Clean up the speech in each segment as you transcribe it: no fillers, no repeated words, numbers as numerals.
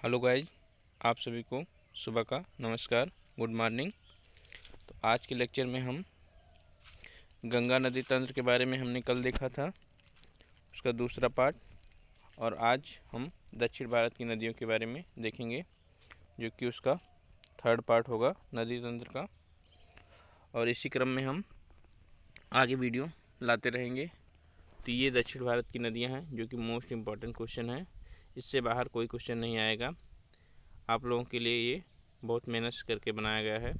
Hello guys, आप सभी को सुबह का नमस्कार, गुड मॉर्निंग। तो आज के लेक्चर में हम गंगा नदी तंत्र के बारे में हमने कल देखा था, उसका दूसरा पार्ट। और आज हम दक्षिण भारत की नदियों के बारे में देखेंगे, जो कि उसका थर्ड पार्ट होगा नदी तंत्र का। और इसी क्रम में हम आगे वीडियो लाते रहेंगे। तो ये दक्षिण भारत की नदियाँ हैं, जो कि मोस्ट इम्पॉर्टेंट क्वेश्चन है। इससे बाहर कोई क्वेश्चन नहीं आएगा। आप लोगों के लिए ये बहुत मेहनत करके बनाया गया है।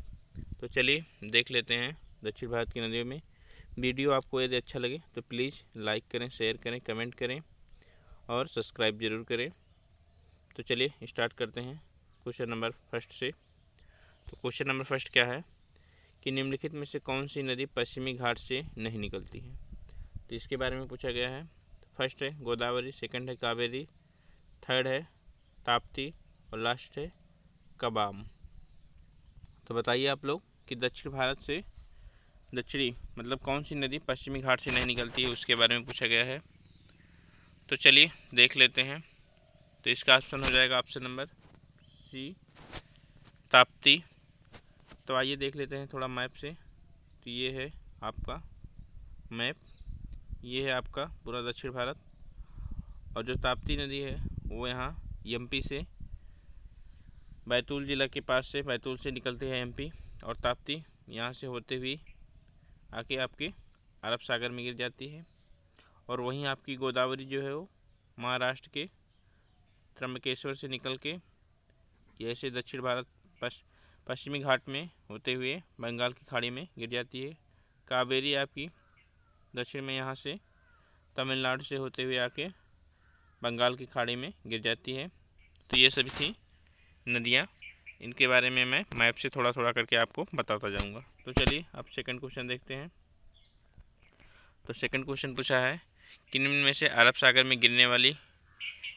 तो चलिए देख लेते हैं दक्षिण भारत की नदियों में। वीडियो आपको यदि अच्छा लगे तो प्लीज़ लाइक करें, शेयर करें, कमेंट करें और सब्सक्राइब ज़रूर करें। तो चलिए स्टार्ट करते हैं क्वेश्चन नंबर फर्स्ट से। तो क्वेश्चन नंबर फर्स्ट क्या है कि निम्नलिखित में से कौन सी नदी पश्चिमी घाट से नहीं निकलती है। तो इसके बारे में पूछा गया है। फर्स्ट है गोदावरी, सेकंड है कावेरी, थर्ड है ताप्ती और लास्ट है कबाम। तो बताइए आप लोग कि दक्षिण भारत से दक्षिणी मतलब कौन सी नदी पश्चिमी घाट से नहीं निकलती है, उसके बारे में पूछा गया है। तो चलिए देख लेते हैं। तो इसका ऑप्शन हो जाएगा ऑप्शन नंबर सी, ताप्ती। तो आइए देख लेते हैं थोड़ा मैप से। तो ये है आपका मैप, ये है आपका पूरा दक्षिण भारत। और जो ताप्ती नदी है वो यहाँ एमपी से बैतूल ज़िला के पास से, बैतूल से निकलती है एमपी। और ताप्ती यहाँ से होते हुए आके आपके अरब सागर में गिर जाती है। और वहीं आपकी गोदावरी जो है वो महाराष्ट्र के त्र्यंबकेश्वर से निकल के ऐसे दक्षिण भारत पश्चिमी घाट में होते हुए बंगाल की खाड़ी में गिर जाती है। कावेरी आपकी दक्षिण में यहाँ से तमिलनाडु से होते हुए आके बंगाल की खाड़ी में गिर जाती है। तो ये सभी थी नदियाँ। इनके बारे में मैं मैप से थोड़ा थोड़ा करके आपको बताता जाऊँगा। तो चलिए अब सेकंड क्वेश्चन देखते हैं। तो सेकंड क्वेश्चन पूछा है कि निम्न में से अरब सागर में गिरने वाली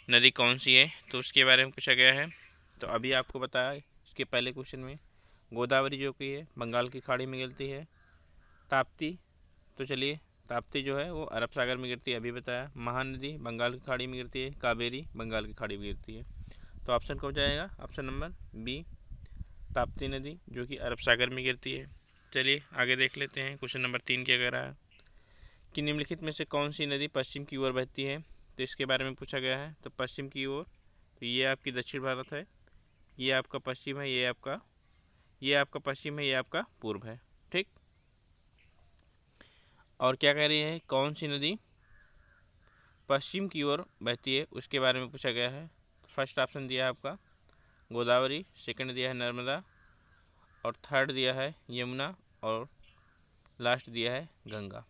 नदी कौन सी है। तो उसके बारे में पूछा गया है। तो अभी आपको बताया इसके पहले क्वेश्चन में गोदावरी जो कि है बंगाल की खाड़ी में गिरती है। ताप्ती, तो चलिए ताप्ती जो है वो अरब सागर में गिरती है, अभी बताया। महानदी बंगाल की खाड़ी में गिरती है, कावेरी बंगाल की खाड़ी में गिरती है। तो ऑप्शन कौन जाएगा, ऑप्शन नंबर बी, ताप्ती नदी जो कि अरब सागर में गिरती है। चलिए आगे देख लेते हैं। क्वेश्चन नंबर 3 क्या कह रहा है कि निम्नलिखित में से कौन सी नदी पश्चिम की ओर बहती है। तो इसके बारे में पूछा गया है। तो पश्चिम की ओर, तो ये आपकी दक्षिण भारत है, ये आपका पश्चिम है, ये आपका पश्चिम है, ये आपका पूर्व है। ठीक। और क्या कह रही है, कौन सी नदी पश्चिम की ओर बहती है, उसके बारे में पूछा गया है। फर्स्ट ऑप्शन दिया है आपका गोदावरी, सेकंड दिया है नर्मदा, और थर्ड दिया है यमुना, और लास्ट दिया है गंगा।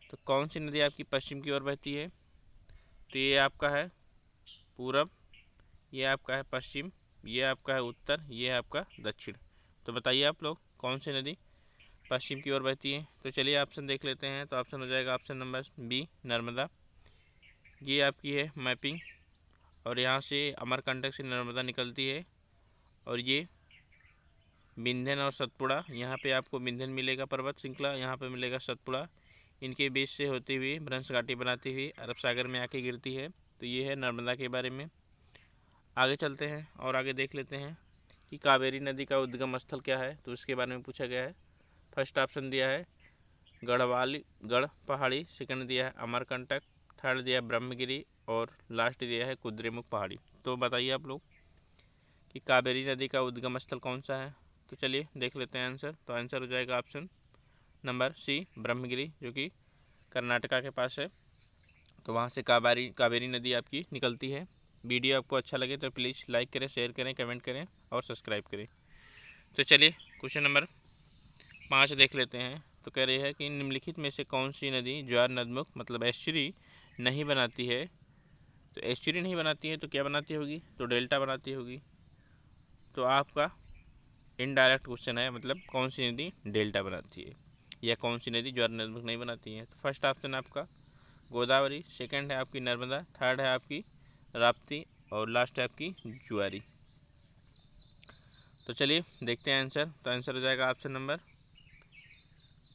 तो कौन सी नदी आपकी पश्चिम की ओर बहती है। तो ये आपका है पूरब, ये आपका है पश्चिम, ये आपका है उत्तर, ये है आपका दक्षिण। तो बताइए आप लोग कौन सी नदी पश्चिम की ओर बहती है। तो चलिए ऑप्शन देख लेते हैं। तो ऑप्शन हो जाएगा ऑप्शन नंबर बी, नर्मदा। ये आपकी है मैपिंग, और यहाँ से अमरकंटक से नर्मदा निकलती है। और ये विंध्यन और सतपुड़ा, यहाँ पे आपको विंध्यन मिलेगा पर्वत श्रृंखला, यहाँ पे मिलेगा सतपुड़ा। इनके बीच से होती हुई भ्रंश घाटी बनाती हुई अरब सागर में आके गिरती है। तो ये है नर्मदा के बारे में। आगे चलते हैं और आगे देख लेते हैं कि कावेरी नदी का उद्गम स्थल क्या है। तो इसके बारे में पूछा गया है। फर्स्ट ऑप्शन दिया है गढ़ पहाड़ी, सेकंड दिया है अमरकंटक, थर्ड दिया है ब्रह्मगिरी, और लास्ट दिया है कुद्रेमुख पहाड़ी। तो बताइए आप लोग कि कावेरी नदी का उद्गम स्थल कौन सा है। तो चलिए देख लेते हैं आंसर। तो आंसर हो जाएगा ऑप्शन नंबर सी, ब्रह्मगिरी, जो कि कर्नाटका के पास है। तो वहाँ से कावेरी नदी आपकी निकलती है। वीडियो आपको अच्छा लगे तो प्लीज़ लाइक करें, शेयर करें, कमेंट करें और सब्सक्राइब करें। तो चलिए क्वेश्चन नंबर 5 देख लेते हैं। तो कह रही है कि निम्नलिखित में से कौन सी नदी ज्वार नदमुख मतलब एस्चुरी नहीं बनाती है। तो एस्चुरी नहीं बनाती है तो क्या बनाती होगी, तो डेल्टा बनाती होगी। तो आपका इनडायरेक्ट क्वेश्चन है, मतलब कौन सी नदी डेल्टा बनाती है या कौन सी नदी ज्वार नदमुख नहीं बनाती है। तो फर्स्ट ऑप्शन आपका गोदावरी, सेकंड है आपकी नर्मदा, थर्ड है आपकी राप्ती, और लास्ट है आपकी जुआरी। तो चलिए देखते हैं आंसर। तो आंसर हो जाएगा ऑप्शन नंबर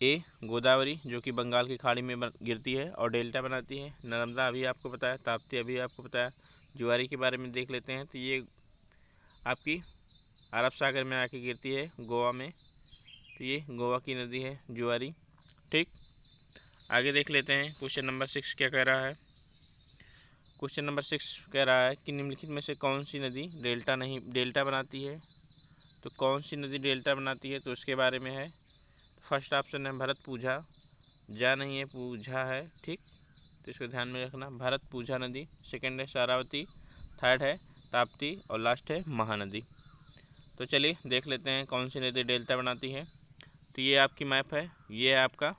ए, गोदावरी, जो कि बंगाल की खाड़ी में गिरती है और डेल्टा बनाती है। नर्मदा अभी आपको बताया, ताप्ती अभी आपको बताया। जुआरी के बारे में देख लेते हैं। तो ये आपकी अरब सागर में आके गिरती है गोवा में, तो ये गोवा की नदी है जुआरी। ठीक, आगे देख लेते हैं क्वेश्चन नंबर 6 क्या कह रहा है। क्वेश्चन नंबर 6 कह रहा है कि निम्नलिखित में से कौन सी नदी डेल्टा बनाती है। तो कौन सी नदी डेल्टा बनाती है तो उसके बारे में है। फर्स्ट ऑप्शन है भरतपूजा, जा नहीं है पूजा है। ठीक, तो इसको ध्यान में रखना, भरतपूजा नदी। सेकंड है शारावती, थर्ड है ताप्ती और लास्ट है महानदी। तो चलिए देख लेते हैं कौन सी नदी डेल्टा बनाती है। तो ये आपकी मैप है, ये है आपका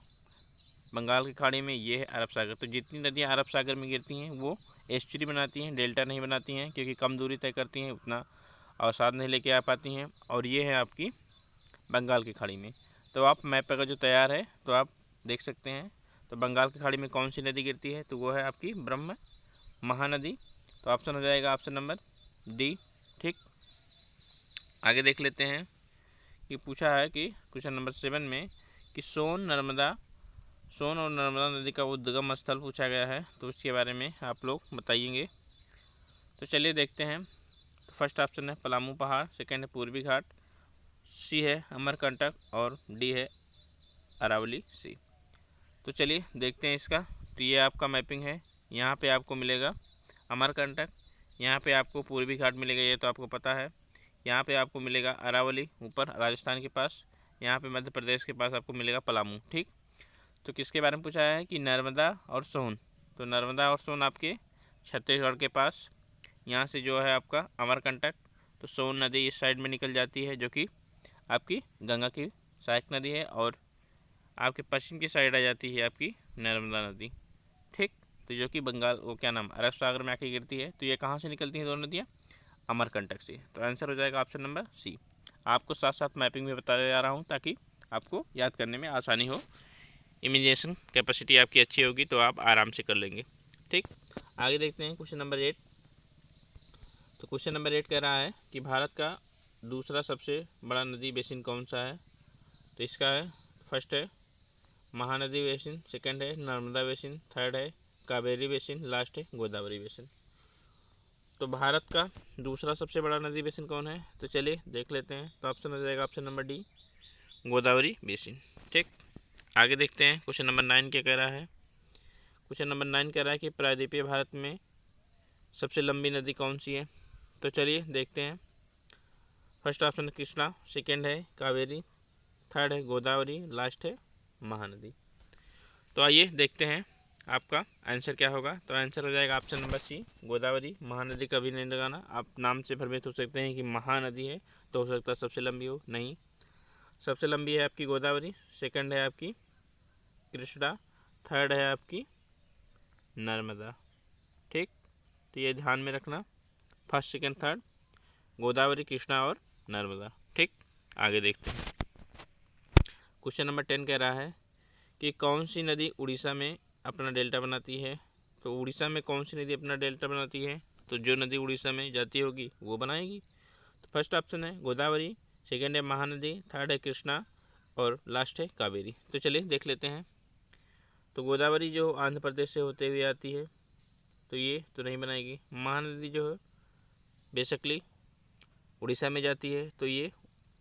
बंगाल की खाड़ी में, ये है अरब सागर। तो जितनी नदियाँ अरब सागर में गिरती हैं वो एस्चुरी बनाती हैं, डेल्टा नहीं बनाती हैं, क्योंकि कम दूरी तय करती हैं, उतना अवसाद नहीं लेके आ पाती हैं। और ये है आपकी बंगाल की खाड़ी में। तो आप मैप अगर जो तैयार है तो आप देख सकते हैं। तो बंगाल की खाड़ी में कौन सी नदी गिरती है तो वो है आपकी ब्रह्म महानदी। तो ऑप्शन हो जाएगा ऑप्शन नंबर डी। ठीक, आगे देख लेते हैं कि पूछा है कि क्वेश्चन नंबर 7 में कि सोन और नर्मदा नदी का उद्गम स्थल पूछा गया है, तो उसके बारे में आप लोग बताइएंगे। तो चलिए देखते हैं। तो फर्स्ट ऑप्शन है पलामू पहाड़, सेकंड है पूर्वी घाट, सी है अमरकंटक और डी है अरावली सी। तो चलिए देखते हैं इसका। तो ये आपका मैपिंग है, यहाँ पे आपको मिलेगा अमरकंटक, यहाँ पे आपको पूर्वी घाट मिलेगा, ये तो आपको पता है। यहाँ पे आपको मिलेगा अरावली ऊपर राजस्थान के पास, यहाँ पे मध्य प्रदेश के पास आपको मिलेगा पलामू। ठीक, तो किसके बारे में पूछा है कि नर्मदा और सोन। तो नर्मदा और सोन आपके छत्तीसगढ़ के पास, यहाँ से जो है आपका अमरकंटक, तो सोन नदी इस साइड में निकल जाती है जो कि आपकी गंगा की सहायक नदी है, और आपके पश्चिम की साइड आ जाती है आपकी नर्मदा नदी। ठीक, तो जो कि बंगाल वो क्या नाम अरब सागर में आके गिरती है। तो ये कहाँ से निकलती हैं दोनों नदियाँ, अमरकंटक से। तो आंसर हो जाएगा ऑप्शन नंबर सी। आपको साथ साथ मैपिंग भी बताया जा रहा हूँ ताकि आपको याद करने में आसानी हो, इमेजिनेशन कैपेसिटी आपकी अच्छी होगी तो आप आराम से कर लेंगे। ठीक, आगे देखते हैं क्वेश्चन नंबर 8। तो क्वेश्चन नंबर 8 कह रहा है कि भारत का दूसरा सबसे बड़ा नदी बेसिन कौन सा है। तो इसका है फर्स्ट है महानदी बेसिन, सेकंड है नर्मदा बेसिन, थर्ड है कावेरी बेसिन, लास्ट है गोदावरी बेसिन। तो भारत का दूसरा सबसे बड़ा नदी बेसिन कौन है तो चलिए देख लेते हैं। तो ऑप्शन हो जाएगा option number D, Godavari basin. ठीक, आगे देखते हैं क्वेश्चन नंबर 9 क्या कह रहा है। क्वेश्चन नंबर 9 कह रहा है कि प्रायद्वीपीय भारत में सबसे लंबी नदी कौन सी है। तो चलिए देखते हैं। फर्स्ट ऑप्शन है कृष्णा, सेकंड है कावेरी, थर्ड है गोदावरी, लास्ट है महानदी। तो आइए देखते हैं आपका आंसर क्या होगा। तो आंसर हो जाएगा option number C, Godavari. Mahanadi कभी नहीं लगाना, आप नाम से भ्रमित हो सकते हैं कि महानदी है तो हो सकता है सबसे लंबी हो, नहीं, सबसे लंबी है आपकी गोदावरी, सेकंड है आपकी कृष्णा, थर्ड है आपकी नर्मदा। ठीक, तो ये ध्यान में रखना, first second third Godavari, Krishna और नर्मदा। ठीक, आगे देखते हैं। क्वेश्चन नंबर 10 कह रहा है कि कौन सी नदी उड़ीसा में अपना डेल्टा बनाती है। तो उड़ीसा में कौन सी नदी अपना डेल्टा बनाती है तो जो नदी उड़ीसा में जाती होगी वो बनाएगी। तो फर्स्ट ऑप्शन है गोदावरी, सेकंड है महानदी, थर्ड है कृष्णा और लास्ट है कावेरी। तो चलिए देख लेते हैं। तो गोदावरी जो आंध्र प्रदेश से होते हुए आती है तो ये तो नहीं बनाएगी। महानदी जो है बेसिकली उड़ीसा में जाती है तो ये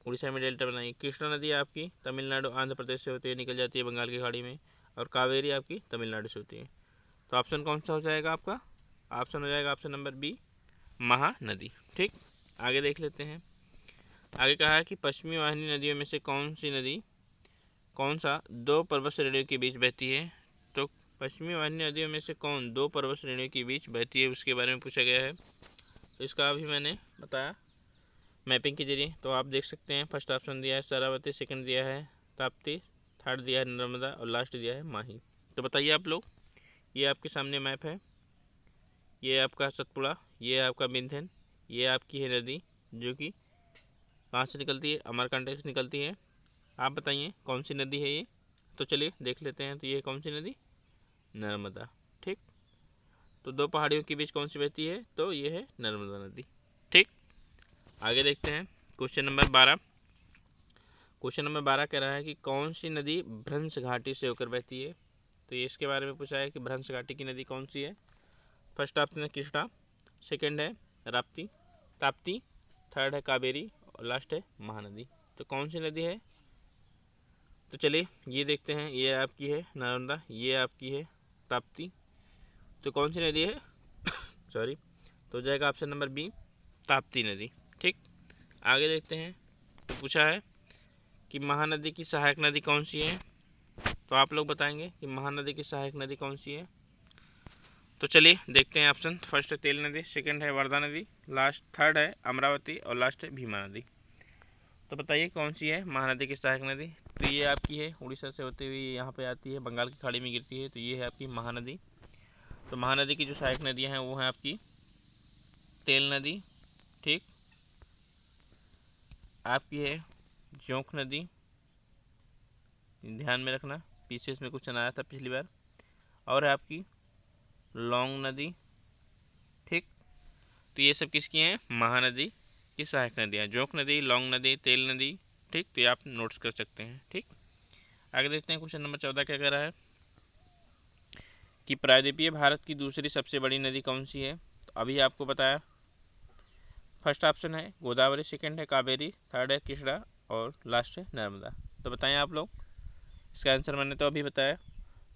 उड़ीसा में डेल्टा बनाएगी। कृष्णा नदी आपकी तमिलनाडु आंध्र प्रदेश से होती हुई निकल जाती है बंगाल की खाड़ी में, और कावेरी आपकी तमिलनाडु से होती है। तो ऑप्शन कौन सा हो जाएगा आपका, ऑप्शन हो जाएगा ऑप्शन नंबर बी, महानदी। ठीक, आगे देख लेते हैं। आगे कहा है कि पश्चिमी वाहिनी नदियों में से कौन सा दो पर्वत श्रेणियों के बीच बहती है। तो पश्चिमी वाहिनी नदियों में से कौन दो पर्वत श्रेणियों के बीच बहती है उसके बारे में पूछा गया है। तो इसका अभी मैंने बताया मैपिंग के जरिए, तो आप देख सकते हैं। फर्स्ट ऑप्शन दिया है शरावती, सेकंड दिया है ताप्ती, थर्ड दिया है नर्मदा और लास्ट दिया है माही। तो बताइए आप लोग, ये आपके सामने मैप है, ये आपका सतपुड़ा, ये आपका बिंधन, ये आपकी है नदी जो कि कहाँ से निकलती है, अमरकंटक से निकलती है। आप बताइए कौन सी नदी है ये। तो चलिए देख लेते हैं। तो ये कौन सी नदी, नर्मदा। ठीक, तो दो पहाड़ियों के बीच कौन सी बहती है तो ये है नर्मदा नदी। ठीक, आगे देखते हैं क्वेश्चन नंबर 12। क्वेश्चन नंबर 12 कह रहा है कि कौन सी नदी भ्रंश घाटी से होकर बहती है। तो ये इसके बारे में पूछा है कि भ्रंश घाटी की नदी कौन सी है। फर्स्ट ऑप्शन है कृष्णा, सेकंड है राप्ती ताप्ती, थर्ड है कावेरी और लास्ट है महानदी। तो कौन सी नदी है? तो चलिए ये देखते हैं। ये आपकी है नर्मदा, ये आपकी है ताप्ती। तो कौन सी नदी है? सॉरी, तो जाएगा ऑप्शन नंबर बी, ताप्ती नदी। ठीक, आगे देखते हैं। तो पूछा है कि महानदी की सहायक नदी कौन सी है? तो आप लोग बताएंगे कि महानदी की सहायक नदी कौन सी है। तो चलिए देखते हैं। ऑप्शन फर्स्ट है तेल नदी, सेकंड है वर्धा नदी, लास्ट थर्ड है अमरावती और लास्ट है भीमा नदी। तो बताइए कौन सी है महानदी की सहायक नदी। तो ये आपकी है उड़ीसा से होते हुए यहाँ पे आती है, बंगाल की खाड़ी में गिरती है। तो ये है आपकी महानदी। तो महानदी की जो सहायक नदियाँ हैं वो हैं आपकी तेल नदी, ठीक, आपकी है जोंक नदी, ध्यान में रखना पीछे इसमें क्वेश्चन आया था पिछली बार, और है आपकी लौंग नदी। ठीक, तो ये सब किसकी हैं? महानदी की सहायक नदियाँ, जोंक नदी, लौंग नदी, तेल नदी। ठीक, तो ये आप नोट्स कर सकते हैं। ठीक, आगे देखते हैं। क्वेश्चन नंबर 14 क्या कह रहा है कि प्रायद्वीपीय भारत की दूसरी सबसे बड़ी नदी कौन सी है। तो अभी आपको बताया, फर्स्ट ऑप्शन है गोदावरी, सेकंड है कावेरी, थर्ड है कृष्णा और लास्ट है नर्मदा। तो बताएं आप लोग, इसका आंसर मैंने तो अभी बताया,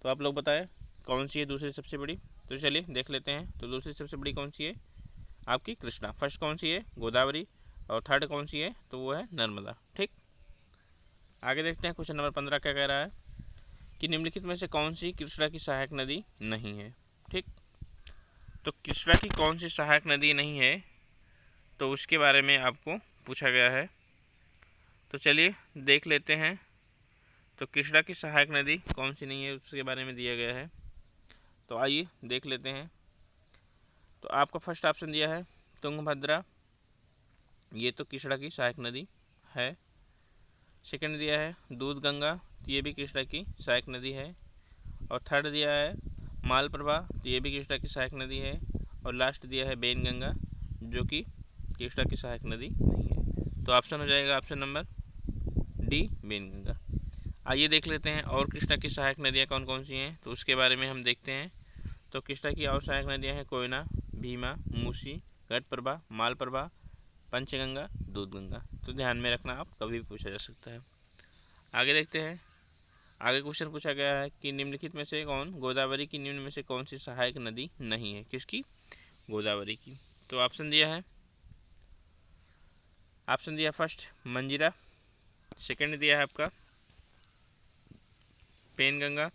तो आप लोग बताएं कौन सी है दूसरी सबसे बड़ी। तो चलिए देख लेते हैं। तो दूसरी सबसे बड़ी कौन सी है? आपकी कृष्णा। फर्स्ट कौन सी है? गोदावरी। और थर्ड कौन सी है? तो वो है नर्मदा। ठीक, आगे देखते हैं। क्वेश्चन नंबर 15 क्या कह रहा है कि निम्नलिखित में से कौन सी कृष्णा की सहायक नदी नहीं है। ठीक, तो कृष्णा की कौन सी सहायक नदी नहीं है, तो उसके बारे में आपको पूछा गया है। तो चलिए देख लेते हैं। तो कृष्णा की सहायक नदी कौन सी नहीं है उसके बारे में दिया गया है। तो आइए देख लेते हैं। तो आपका फर्स्ट ऑप्शन दिया है तुंगभद्रा, ये तो कृष्णा की सहायक नदी है। सेकंड दिया है दूध गंगा, तो ये भी कृष्णा की सहायक नदी है। और थर्ड दिया है मालप्रभा, तो ये भी कृष्णा की सहायक नदी है। और लास्ट दिया है बेनगंगा, जो कि कृष्णा की सहायक नदी नहीं है। तो ऑप्शन हो जाएगा ऑप्शन नंबर डी, बेनगंगा। आइए देख लेते हैं और कृष्णा की सहायक नदियाँ कौन कौन सी हैं, तो उसके बारे में हम देखते हैं। तो कृष्णा की और सहायक नदियाँ हैं कोयना, भीमा, मूसी, घटप्रभा, मालप्रभा, पंचगंगा, दूधगंगा। तो ध्यान में रखना, आप कभी भी पूछा जा सकता है। आगे देखते हैं। आगे क्वेश्चन पूछा गया है कि निम्नलिखित में से कौन गोदावरी की निम्न में से कौन सी सहायक नदी नहीं है। किसकी? गोदावरी की। तो ऑप्शन दिया फर्स्ट मंजीरा, सेकंड दिया है आपका पेनगंगा,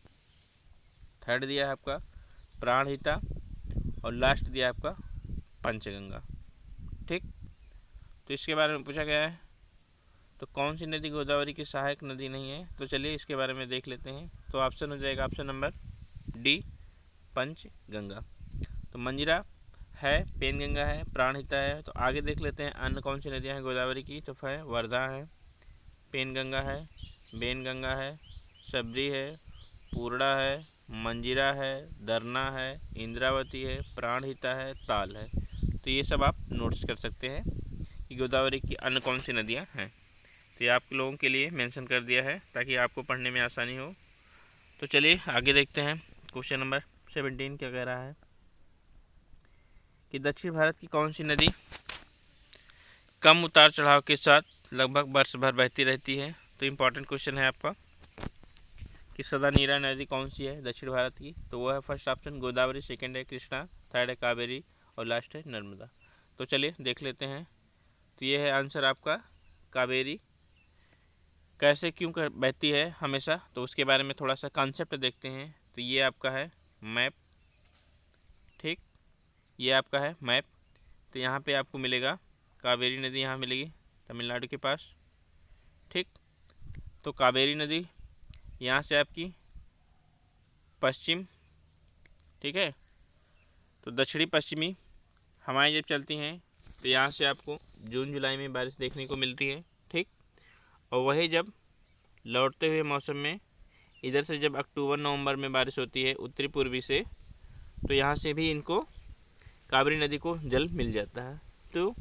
थर्ड दिया है आपका प्राणहिता और लास्ट दिया है आपका पंचगंगा। ठीक, तो इसके बारे में पूछा गया है तो कौन सी नदी गोदावरी की सहायक नदी नहीं है। तो चलिए इसके बारे में देख लेते हैं। तो ऑप्शन हो जाएगा ऑप्शन नंबर डी, पंचगंगा। तो मंजीरा है, पेनगंगा है, प्राणहिता है। तो आगे देख लेते हैं अन्य कौन सी नदियाँ हैं गोदावरी की। तो है वर्धा है, पेनगंगा है, बेनगंगा है, सबरी है, पूर्णा है, मंजीरा है, दरना है, इंद्रावती है, प्राणहिता है, ताल है। तो ये सब आप नोट्स कर सकते हैं कि गोदावरी की अन्य कौन सी नदियाँ हैं। तो ये आप लोगों के लिए मेंशन कर दिया है ताकि आपको पढ़ने में आसानी हो। तो चलिए आगे देखते हैं। क्वेश्चन नंबर 17 क्या कह रहा है कि दक्षिण भारत की कौन सी नदी कम उतार चढ़ाव के साथ लगभग वर्ष भर बहती रहती है। तो इम्पॉर्टेंट क्वेश्चन है आपका कि सदा नीरा नदी कौन सी है दक्षिण भारत की। तो वो है फर्स्ट ऑप्शन गोदावरी, सेकंड है कृष्णा, थर्ड है कावेरी और लास्ट है नर्मदा। तो चलिए देख लेते हैं। तो ये है आंसर आपका कावेरी। कैसे क्यों कर बहती है हमेशा, तो उसके बारे में थोड़ा सा कॉन्सेप्ट देखते हैं। तो ये आपका है मैप, ठीक, ये आपका है मैप। तो यहाँ पे आपको मिलेगा कावेरी नदी, यहाँ मिलेगी तमिलनाडु के पास। ठीक, तो कावेरी नदी यहाँ से आपकी पश्चिम, ठीक है, तो दक्षिणी पश्चिमी हवाएं जब चलती हैं तो यहाँ से आपको जून जुलाई में बारिश देखने को मिलती है। ठीक, और वही जब लौटते हुए मौसम में इधर से जब अक्टूबर नवंबर में बारिश होती है उत्तरी पूर्वी से, तो यहाँ से भी इनको कावेरी नदी को जल मिल जाता है। तो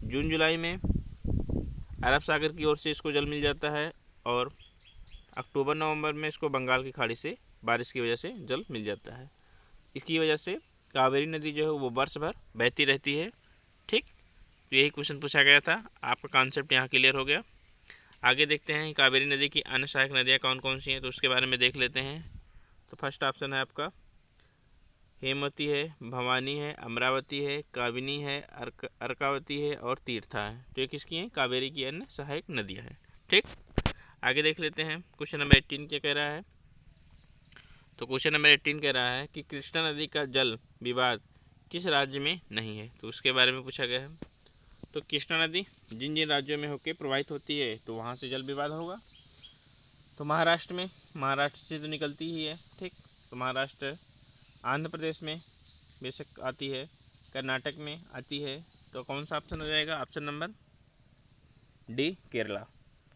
जून जुलाई में अरब सागर की ओर से इसको जल मिल जाता है और अक्टूबर नवंबर में इसको बंगाल की खाड़ी से बारिश की वजह से जल मिल जाता है। इसकी वजह से कावेरी नदी जो है वो वर्ष भर बहती रहती है। ठीक, तो यही क्वेश्चन पूछा गया था। आपका कॉन्सेप्ट यहाँ क्लियर हो गया। आगे देखते हैं कावेरी नदी की अन्य सहायक नदियाँ कौन कौन सी हैं, तो उसके बारे में देख लेते हैं। तो फर्स्ट ऑप्शन है आपका हेमवती है, भवानी है, अमरावती है, काबिनी है, अर्कावती है और तीर्था है। तो ये किसकी हैं? कावेरी की अन्य सहायक नदियाँ हैं। ठीक, आगे देख लेते हैं क्वेश्चन नंबर 18 क्या कह रहा है। तो क्वेश्चन नंबर 18 कह रहा है कि कृष्णा नदी का जल विवाद किस राज्य में नहीं है, तो उसके बारे में पूछा गया है। तो कृष्णा नदी जिन जिन राज्यों में होकर प्रवाहित होती है तो वहाँ से जल विवाद होगा। तो महाराष्ट्र में, महाराष्ट्र से तो निकलती ही है। ठीक, तो महाराष्ट्र, आंध्र प्रदेश में बेशक आती है, कर्नाटक में आती है। तो कौन सा ऑप्शन हो जाएगा? Option number D, Kerala.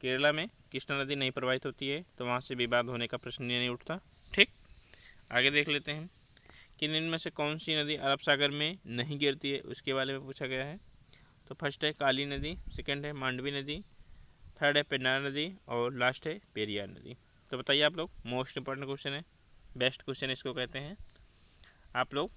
Kerala में कृष्णा नदी नहीं प्रवाहित होती है तो वहाँ से विवाद होने का प्रश्न नहीं उठता। ठीक, आगे देख लेते हैं कि इनमें से कौन सी नदी अरब सागर में नहीं गिरती है, उसके बारे में पूछा गया है। तो फर्स्ट है काली नदी, सेकंड है मांडवी नदी, थर्ड है पेन्नार नदी और लास्ट है पेरियार नदी। तो बताइए आप लोग, मोस्ट इंपॉर्टेंट क्वेश्चन है, बेस्ट क्वेश्चन इसको कहते हैं। आप लोग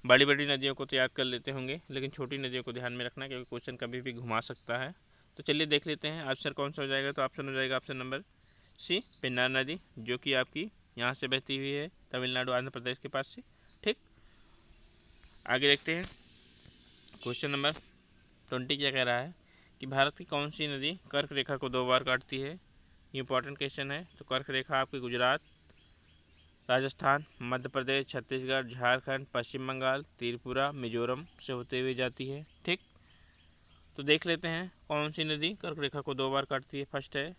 बड़ी बड़ी नदियों को तो याद कर लेते होंगे, लेकिन छोटी नदियों को ध्यान में रखना क्योंकि क्वेश्चन कभी भी घुमा सकता है। तो चलिए देख लेते हैं आंसर कौन सा हो जाएगा। तो ऑप्शन हो जाएगा ऑप्शन नंबर सी, पेन्नार नदी, जो कि आपकी यहाँ से बहती हुई है तमिलनाडु आंध्र प्रदेश के पास से। ठीक, आगे देखते हैं क्वेश्चन नंबर 20 क्या कह रहा है कि भारत की कौन सी नदी कर्क रेखा को 2 बार काटती है। इंपॉर्टेंट क्वेश्चन है। तो कर्क रेखा आपकी गुजरात, राजस्थान, मध्य प्रदेश, छत्तीसगढ़, झारखंड, पश्चिम बंगाल, त्रिपुरा, मिजोरम से होते हुए जाती है। ठीक, तो देख लेते हैं कौन सी नदी कर्क रेखा को 2 बार काटती है। फर्स्ट है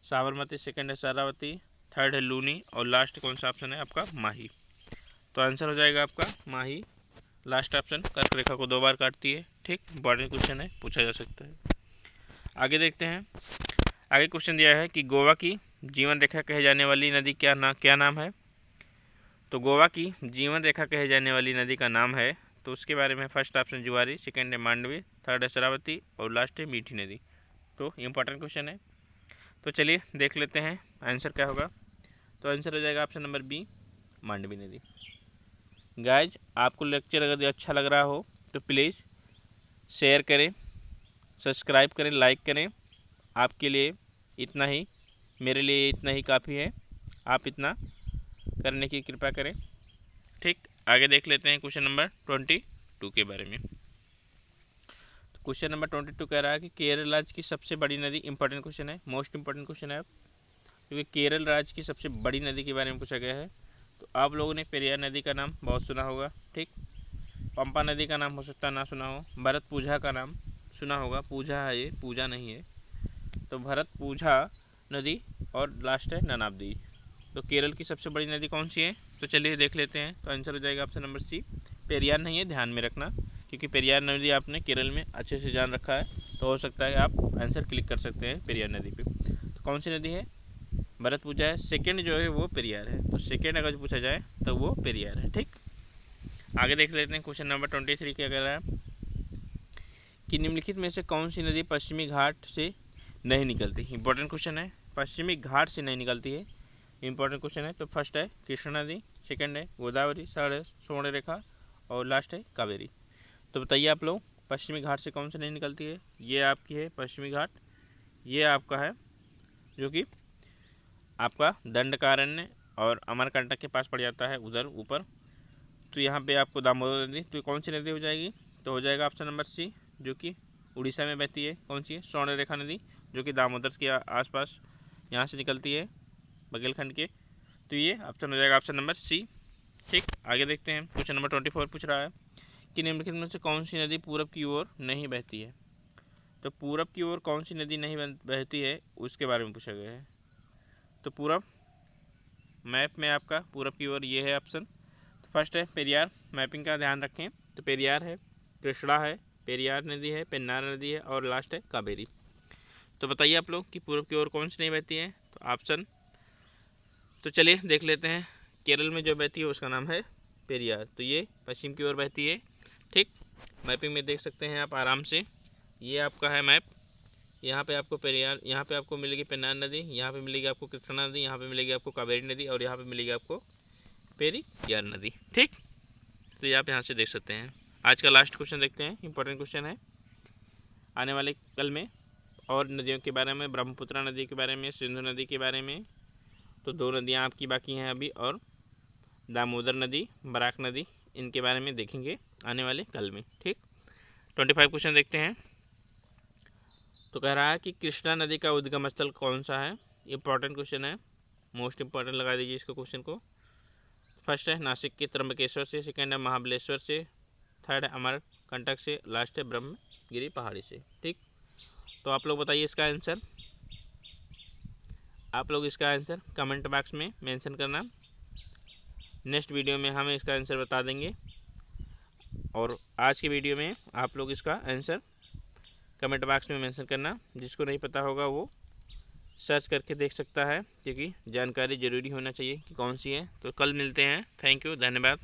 साबरमती, सेकंड है शरावती, थर्ड है लूनी और लास्ट कौन सा ऑप्शन है आपका? माही। तो आंसर हो जाएगा आपका माही, लास्ट ऑप्शन, कर्क रेखा को 2 बार काटती है। ठीक, इंपॉर्टेंट क्वेश्चन है, पूछा जा सकता है। आगे देखते हैं, आगे क्वेश्चन दिया है कि गोवा की जीवन रेखा कहे जाने वाली नदी क्या नाम है। तो गोवा की जीवन रेखा कहे जाने वाली नदी का नाम है, तो उसके बारे में फर्स्ट ऑप्शन जुआरी, सेकंड है मांडवी, थर्ड है शरावती और लास्ट है मीठी नदी। तो इंपॉर्टेंट क्वेश्चन है। तो चलिए देख लेते हैं आंसर क्या होगा। तो आंसर हो जाएगा ऑप्शन नंबर बी, मांडवी नदी। गाइज, आपको लेक्चर अगर अच्छा लग रहा हो तो प्लीज़ शेयर करें, सब्सक्राइब करें, लाइक करें। आपके लिए इतना ही, मेरे लिए इतना ही काफ़ी है। आप इतना करने की कृपा करें। ठीक, आगे देख लेते हैं क्वेश्चन नंबर 22 के बारे में। तो क्वेश्चन नंबर 22 कह रहा है कि केरल राज्य की सबसे बड़ी नदी, इंपॉर्टेंट क्वेश्चन है, मोस्ट इंपॉर्टेंट क्वेश्चन है क्योंकि केरल राज्य की सबसे बड़ी नदी के बारे में पूछा गया है। तो आप लोगों ने पेरियार नदी का नाम बहुत सुना होगा। ठीक, पंपा नदी का नाम हो सकता है ना सुना हो, भरत पूजा का नाम सुना होगा, पूजा है ये, पूजा नहीं है। तो भरत पूजा नदी और लास्ट है ननाबदी। तो केरल की सबसे बड़ी नदी कौन सी है? तो चलिए देख लेते हैं। तो आंसर हो जाएगा ऑप्शन नंबर सी, पेरियार नहीं है, ध्यान में रखना क्योंकि पेरियार नदी आपने केरल में अच्छे से जान रखा है तो हो सकता है आप आंसर क्लिक कर सकते हैं पेरियार नदी पे। तो कौन सी नदी है? भरत पूजा है, सेकेंड जो है वो पेरियार है। तो सेकेंड अगर पूछा जाए तो वो पेरियार है। ठीक, आगे देख लेते हैं क्वेश्चन नंबर 23 क्या कह रहा है कि निम्नलिखित में से कौन सी नदी पश्चिमी घाट से नहीं निकलती। इंपॉर्टेंट क्वेश्चन है, पश्चिमी घाट से नहीं निकलती है, इंपॉर्टेंट क्वेश्चन है। तो फर्स्ट है कृष्णा नदी, सेकंड है गोदावरी, थर्ड है स्वर्ण रेखा और लास्ट है कावेरी। तो बताइए आप लोग, पश्चिमी घाट से कौन सी नहीं निकलती है? ये आपकी है पश्चिमी घाट, ये आपका है जो कि आपका दंडकारण्य और अमरकंटक के पास पड़ जाता है उधर ऊपर। तो यहाँ पे आपको दामोदर नदी, तो कौन सी नदी हो जाएगी? तो हो जाएगा ऑप्शन नंबर सी, जो कि उड़ीसा में बहती है। कौन सी है? स्वर्ण रेखा नदी, जो कि दामोदर के आसपास यहाँ से निकलती है बघेलखंड के। तो ये ऑप्शन हो जाएगा ऑप्शन नंबर सी। ठीक, आगे देखते हैं क्वेश्चन नंबर 24 पूछ रहा है कि निम्नलिखित में से कौन सी नदी पूरब की ओर नहीं बहती है। तो पूरब की ओर कौन सी नदी नहीं बहती है उसके बारे में पूछा गया है। तो पूरब मैप में आपका पूरब की ओर ये है ऑप्शन। तो फर्स्ट है पेरियार, मैपिंग का ध्यान रखें। तो पेरियार है, कृष्णा है, पेरियार नदी है, पेन्नार नदी है और लास्ट है कावेरी। तो बताइए आप लोग कि पूर्व की ओर कौन सी नहीं बहती है। तो ऑप्शन, तो चलिए देख लेते हैं। केरल में जो बहती है उसका नाम है पेरियार, तो ये पश्चिम की ओर बहती है। ठीक, मैपिंग में देख सकते हैं आप आराम से, ये आपका है मैप। यहाँ पे आपको पेरियार, यहाँ पे आपको मिलेगी पेन्नार नदी, यहाँ पे मिलेगी आपको कृष्णा नदी, यहाँ पे मिलेगी आपको कावेरी नदी और यहाँ पे मिलेगी आपको पेरियार नदी। ठीक, तो आप यहाँ से देख सकते हैं। आज का लास्ट क्वेश्चन देखते हैं, इंपॉर्टेंट क्वेश्चन है। आने वाले कल में और नदियों के बारे में, ब्रह्मपुत्र नदी के बारे में, सिंधु नदी के बारे में, तो 2 नदियाँ आपकी बाकी हैं अभी, और दामोदर नदी, बराक नदी, इनके बारे में देखेंगे आने वाले कल में। ठीक, 25 क्वेश्चन देखते हैं। तो कह रहा है कि कृष्णा नदी का उद्गम स्थल कौन सा है। इंपॉर्टेंट क्वेश्चन है, मोस्ट इंपॉर्टेंट लगा दीजिए इसको क्वेश्चन को। फर्स्ट है नासिक के त्र्यंबकेश्वर से, सेकेंड है महाबलेश्वर से, थर्ड है अमरकंटक से, लास्ट है ब्रह्मगिरी पहाड़ी से। ठीक, तो आप लोग बताइए इसका आंसर। आप लोग इसका आंसर कमेंट बॉक्स में मेंशन करना। नेक्स्ट वीडियो में हम इसका आंसर बता देंगे, और आज की वीडियो में आप लोग इसका आंसर कमेंट बॉक्स में मेंशन करना। जिसको नहीं पता होगा वो सर्च करके देख सकता है, क्योंकि जानकारी ज़रूरी होना चाहिए कि कौन सी है। तो कल मिलते हैं। थैंक यू, धन्यवाद।